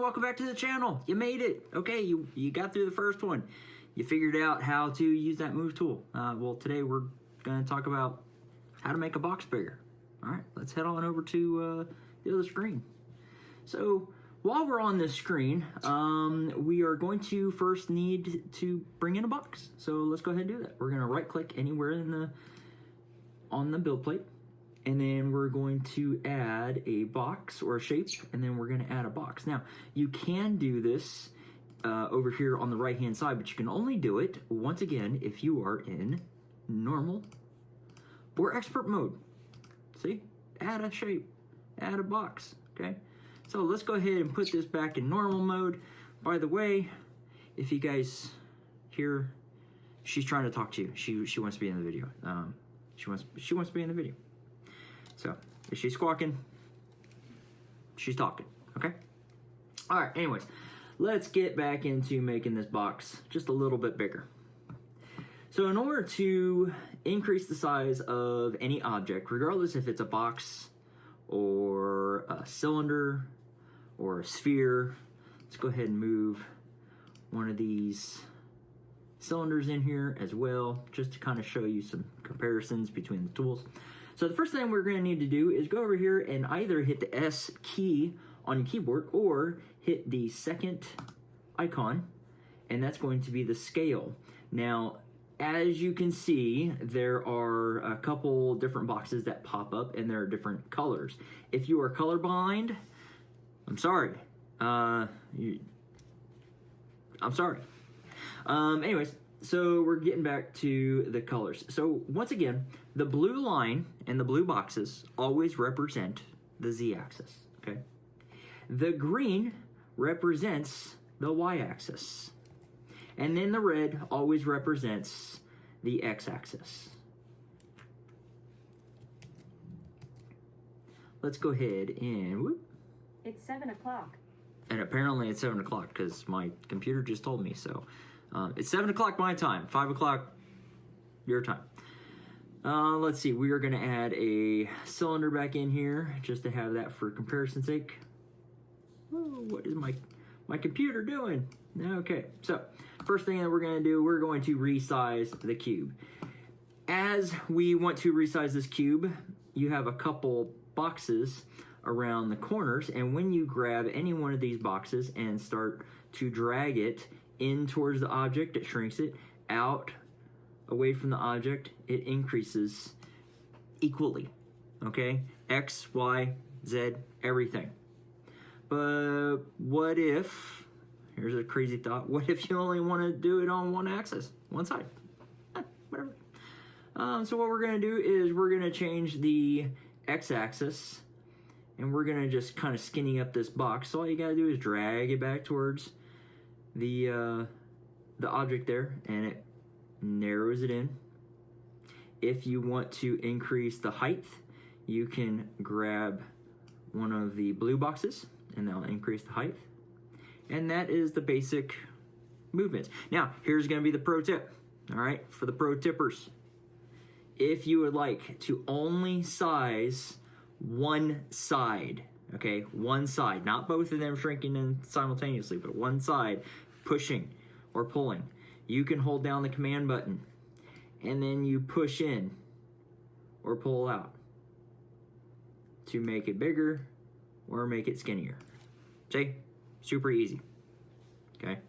welcome back to the channel. You made it. Okay, you got through the first one. You figured out how to use that move tool. Well, today we're going to talk about how to make a box bigger. All right, let's head on over to the other screen. So while we're on this screen, we are going to first need to bring in a box. So let's go ahead and do that. We're going to right click anywhere on the build plate. And then we're going to add a box or a shape, and then we're going to add a box. Now, you can do this over here on the right-hand side, but you can only do it, once again, if you are in normal or expert mode. See? Add a shape, add a box, okay? So let's go ahead and put this back in normal mode. By the way, if you guys hear, she's trying to talk to you. She wants to be in the video. She wants to be in the video. So, if she's squawking, she's talking, okay? All right, anyways, let's get back into making this box just a little bit bigger. So in order to increase the size of any object, regardless if it's a box or a cylinder or a sphere, let's go ahead and move one of these cylinders in here as well, just to kind of show you some comparisons between the tools. So the first thing we're going to need to do is go over here and either hit the S key on your keyboard or hit the second icon, and that's going to be the scale. Now, as you can see, there are a couple different boxes that pop up, and there are different colors. If you are colorblind, I'm sorry. I'm sorry. Anyways, so we're getting back to the colors. So once again, the blue line and the blue boxes always represent the Z-axis, okay? The green represents the Y-axis. And then the red always represents the X-axis. Let's go ahead and whoop. It's 7 o'clock. And apparently it's 7 o'clock because my computer just told me so. It's 7 o'clock my time, 5 o'clock your time. Let's see, we are going to add a cylinder back in here just to have that for comparison's sake. Oh, what is my computer doing? Okay, so first thing that we're going to do, we're going to resize the cube. As we want to resize this cube, you have a couple boxes around the corners, and when you grab any one of these boxes and start to drag it in towards the object, it shrinks it. Out, away from the object, it increases equally, okay? X, Y, Z, everything. But what if, here's a crazy thought, what if you only want to do it on one axis, one side? Whatever. So what we're going to do is we're going to change the X-axis, and we're going to just kind of skinny up this box. So all you got to do is drag it back towards the object there, and it narrows it in. If you want to increase the height, you can grab one of the blue boxes, and that'll increase the height. And that is the basic movements. Now, here's going to be the pro tip, all right, for the pro tippers. If you would like to only size one side, okay, one side, not both of them shrinking in simultaneously, but one side pushing or pulling, you can hold down the command button and then you push in or pull out to make it bigger or make it skinnier. See? Super easy. Okay.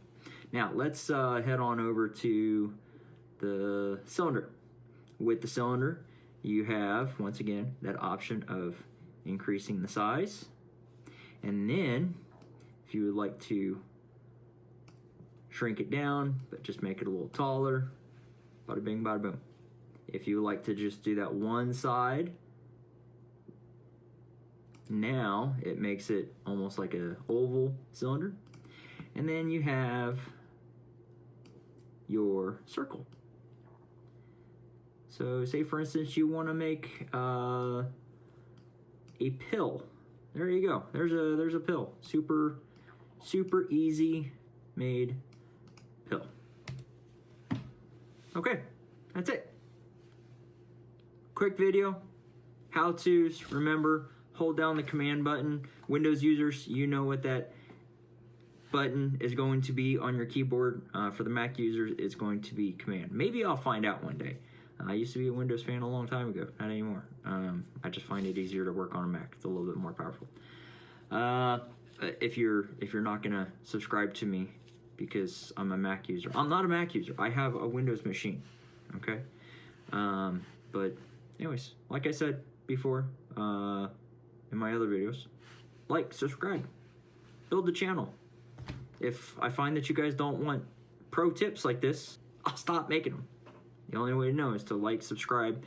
Now let's head on over to the cylinder. With the cylinder, you have, once again, that option of increasing the size. And then, if you would like to shrink it down, but just make it a little taller, bada bing, bada boom. If you would like to just do that one side, now it makes it almost like an oval cylinder. And then you have your circle. So say for instance you want to make a pill. There you go. There's a pill. Super easy made pill. Okay, that's it. Quick video, how-tos. Remember, hold down the command button. Windows users, you know what that button is going to be on your keyboard. For the Mac users, it's going to be Command. Maybe I'll find out one day. I used to be a Windows fan a long time ago. Not anymore. I just find it easier to work on a Mac. It's a little bit more powerful. If you're not gonna subscribe to me because I'm a Mac user, I'm not a Mac user. I have a Windows machine. Okay. But anyways, like I said before, in my other videos, like, subscribe, build the channel. If I find that you guys don't want pro tips like this, I'll stop making them. The only way to know is to like, subscribe,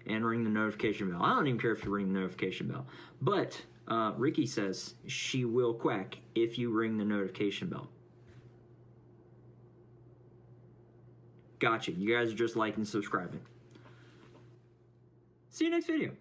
and ring the notification bell. I don't even care if you ring the notification bell. But Ricky says she will quack if you ring the notification bell. Gotcha. You guys are just liking and subscribing. See you next video.